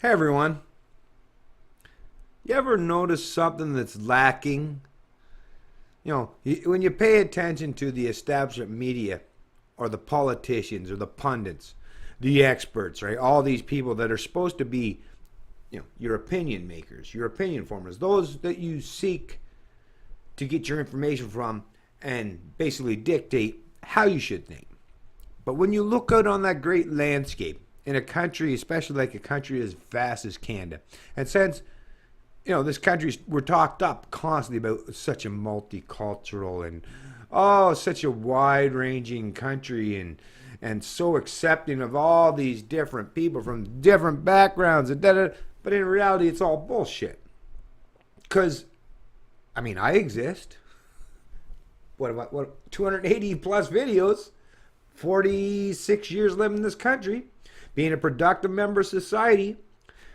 Hey everyone, you ever notice something that's lacking? When you pay attention to the establishment media or the politicians or the pundits, the experts, right? All these people that are supposed to be, your opinion makers, your opinion formers, those that you seek to get your information from and basically dictate how you should think. But when you look out on that great landscape in a country, especially like a country as vast as Canada, and since this country, we're talked up constantly about such a multicultural and such a wide-ranging country and so accepting of all these different people from different backgrounds and da-da. But in reality, it's all bullshit. Because, I exist. What 280 plus videos, 46 years living in this country, being a productive member of society,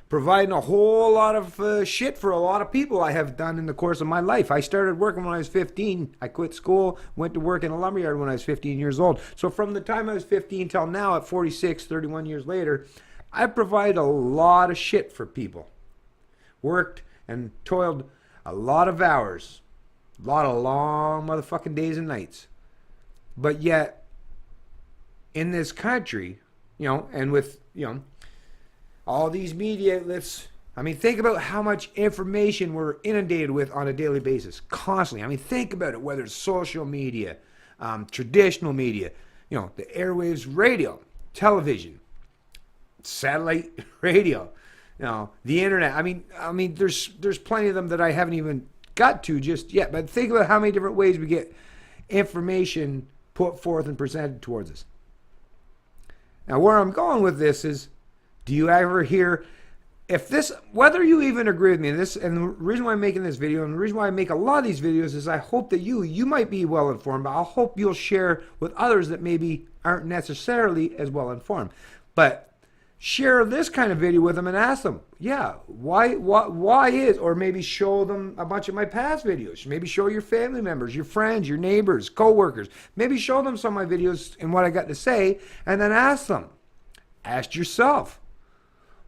providing a whole lot of shit for a lot of people I have done in the course of my life. I started working when I was 15. I quit school, went to work in a lumberyard when I was 15 years old. So from the time I was 15 till now at 46, 31 years later, I provided a lot of shit for people. Worked and toiled a lot of hours. A lot of long motherfucking days and nights. But yet, in this country, and with, all these media outlets, think about how much information we're inundated with on a daily basis, constantly. Think about it, whether it's social media, traditional media, the airwaves, radio, television, satellite radio, the internet. There's plenty of them that I haven't even got to just yet. But think about how many different ways we get information put forth and presented towards us. Now, where I'm going with this is, do you ever hear, whether you even agree with me in this, and the reason why I'm making this video, and the reason why I make a lot of these videos is I hope that you might be well informed, but I hope you'll share with others that maybe aren't necessarily as well informed. But share this kind of video with them and ask them, why is, or maybe show them a bunch of my past videos. Maybe show your family members, your friends, your neighbors, co-workers. Maybe show them some of my videos and what I got to say, and then ask them. Ask yourself,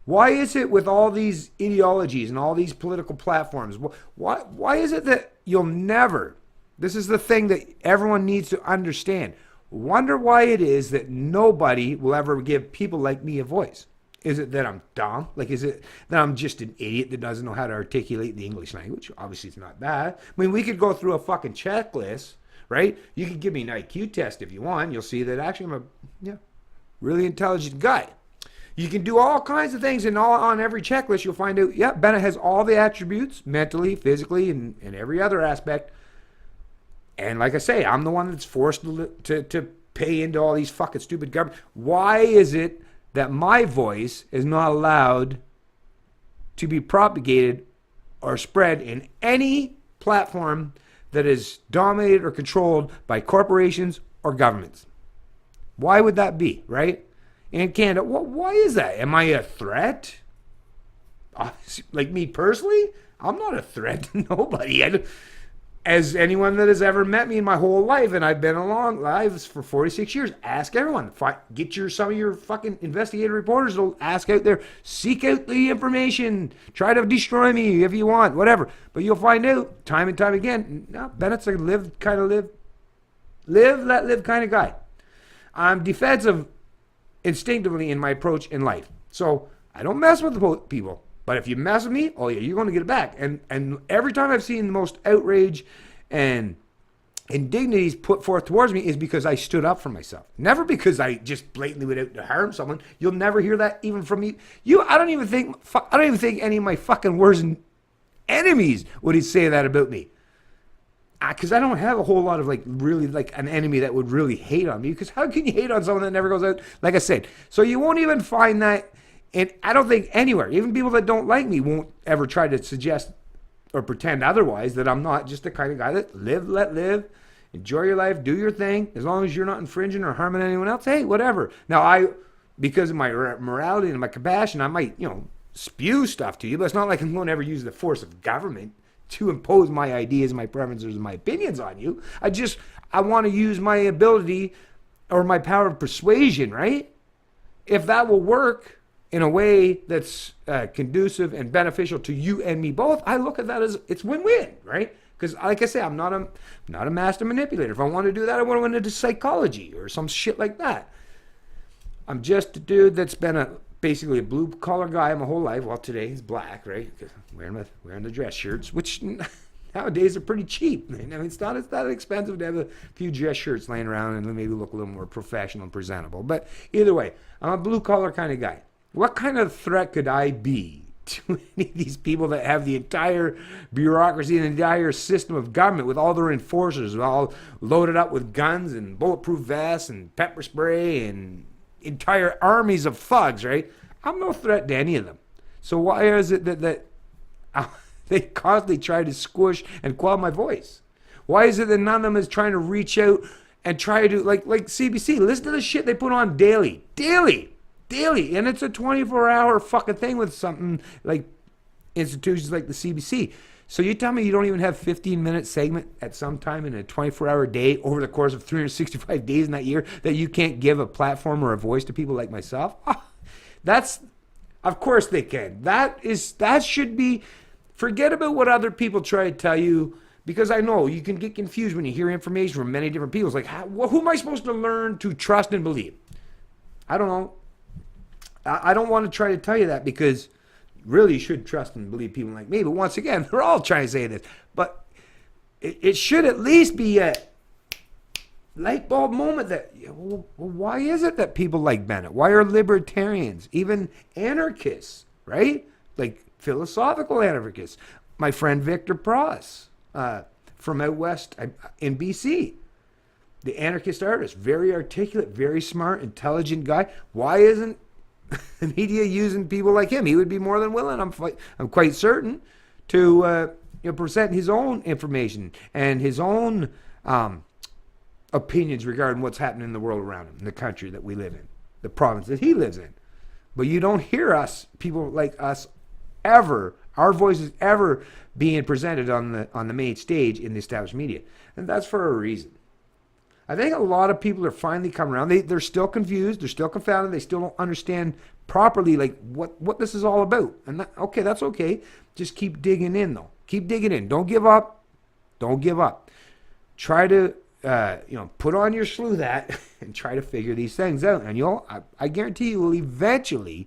why is it with all these ideologies and all these political platforms, why is it that you'll never, this is the thing that everyone needs to understand, wonder why it is that nobody will ever give people like me a voice? Is it that I'm dumb? Is it that I'm just an idiot that doesn't know how to articulate the English language? Obviously, it's not that. We could go through a fucking checklist, right? You could give me an IQ test if you want. You'll see that actually I'm a really intelligent guy. You can do all kinds of things, and on every checklist you'll find out, Bennett has all the attributes, mentally, physically, and every other aspect. And like I say, I'm the one that's forced to pay into all these fucking stupid government. Why is it that my voice is not allowed to be propagated or spread in any platform that is dominated or controlled by corporations or governments? Why would that be, right? In Canada, why is that? Am I a threat? Like me personally, I'm not a threat to nobody. As anyone that has ever met me in my whole life, and I've been along lives for 46 years, ask everyone. Get some of your fucking investigative reporters to ask out there. Seek out the information. Try to destroy me if you want, whatever. But you'll find out time and time again, no, Bennett's a live, let live kind of guy. I'm defensive instinctively in my approach in life. So I don't mess with the people. But if you mess with me, you're going to get it back. And every time I've seen the most outrage and indignities put forth towards me is because I stood up for myself. Never because I just blatantly went out to harm someone. You'll never hear that even from me. I don't even think any of my fucking worst enemies would say that about me. Because I don't have a whole lot of really an enemy that would really hate on me. Because how can you hate on someone that never goes out? Like I said, so you won't even find that. And I don't think anywhere, even people that don't like me won't ever try to suggest or pretend otherwise, that I'm not just the kind of guy that let live, enjoy your life, do your thing, as long as you're not infringing or harming anyone else, hey, whatever. Now, because of my morality and my compassion, I might, spew stuff to you, but it's not like I'm going to ever use the force of government to impose my ideas, my preferences, and my opinions on you. I want to use my ability or my power of persuasion, right? If that will work, in a way that's conducive and beneficial to you and me both, I look at that as it's win-win, right? Because like I say, I'm not a master manipulator. If I want to do that, I want to go into psychology or some shit like that. I'm just a dude that's been basically a blue-collar guy my whole life. Well, today he's black, right? Wearing the dress shirts, which nowadays are pretty cheap. I mean, it's not that expensive to have a few dress shirts laying around and maybe look a little more professional and presentable. But either way, I'm a blue-collar kind of guy. What kind of threat could I be to any of these people that have the entire bureaucracy and the entire system of government with all their enforcers all loaded up with guns and bulletproof vests and pepper spray and entire armies of thugs, right? I'm no threat to any of them. So why is it that they constantly try to squish and quell my voice? Why is it that none of them is trying to reach out and try to, like CBC, listen to the shit they put on daily, and it's a 24-hour fucking thing with something like institutions like the CBC. So you tell me you don't even have 15-minute segment at some time in a 24-hour day over the course of 365 days in that year that you can't give a platform or a voice to people like myself? That's, of course they can. That should be, forget about what other people try to tell you, because I know you can get confused when you hear information from many different people. It's like, who am I supposed to learn to trust and believe? I don't know. I don't want to try to tell you that, because really you should trust and believe people like me. But once again, they're all trying to say this. But it should at least be a light bulb moment that, well, why is it that people like Bennett? Why are libertarians, even anarchists, right? Like philosophical anarchists. My friend Victor Pross from out west in BC. The anarchist artist, very articulate, very smart, intelligent guy. Why isn't the media using people like him? He would be more than willing, I'm quite certain, to present his own information and his own opinions regarding what's happening in the world around him, in the country that we live in, the province that he lives in. But you don't hear us, people like us, ever, our voices ever being presented on the main stage in the established media. And that's for a reason. I think a lot of people are finally coming around. They're still confused. They're still confounded. They still don't understand properly like what this is all about. And that's okay. Just keep digging in, though. Keep digging in. Don't give up. Don't give up. Try to put on your sleuth hat and try to figure these things out. And I guarantee you will eventually,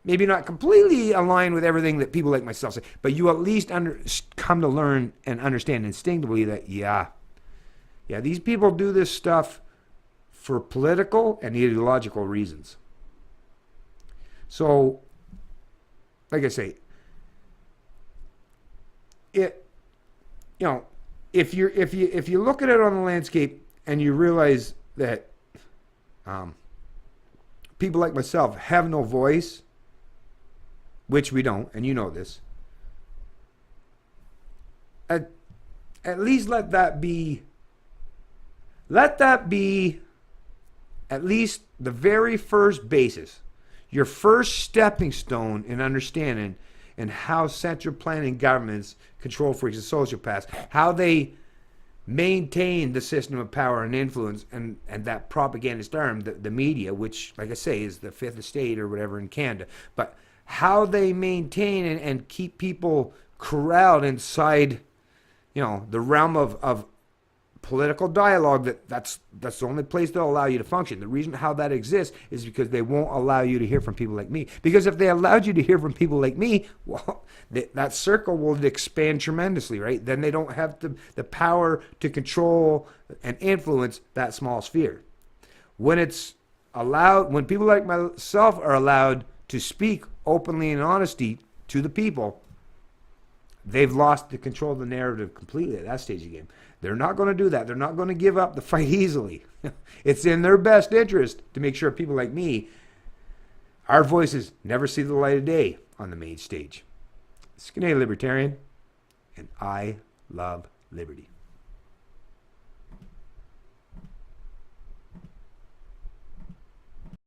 maybe not completely align with everything that people like myself say, but you at least come to learn and understand instinctively that, yeah, these people do this stuff for political and ideological reasons. So, like I say, if you look at it on the landscape and you realize that people like myself have no voice, which we don't, and you know this, at least let that be at least the very first basis, your first stepping stone in understanding and how central planning governments, control freaks and sociopaths, how they maintain the system of power and influence and that propagandist arm, the media, which, like I say, is the fifth estate or whatever in Canada, but how they maintain and keep people corralled inside, the realm of political dialogue, that's the only place they'll allow you to function. The reason how that exists is because they won't allow you to hear from people like me. Because if they allowed you to hear from people like me, well, that circle will expand tremendously, right? Then they don't have the power to control and influence that small sphere. When it's allowed, when people like myself are allowed to speak openly and honesty to the people, they've lost the control of the narrative completely at that stage of the game. They're not going to do that. They're not going to give up the fight easily. It's in their best interest to make sure people like me, our voices never see the light of day on the main stage. Skinny Libertarian, and I love liberty.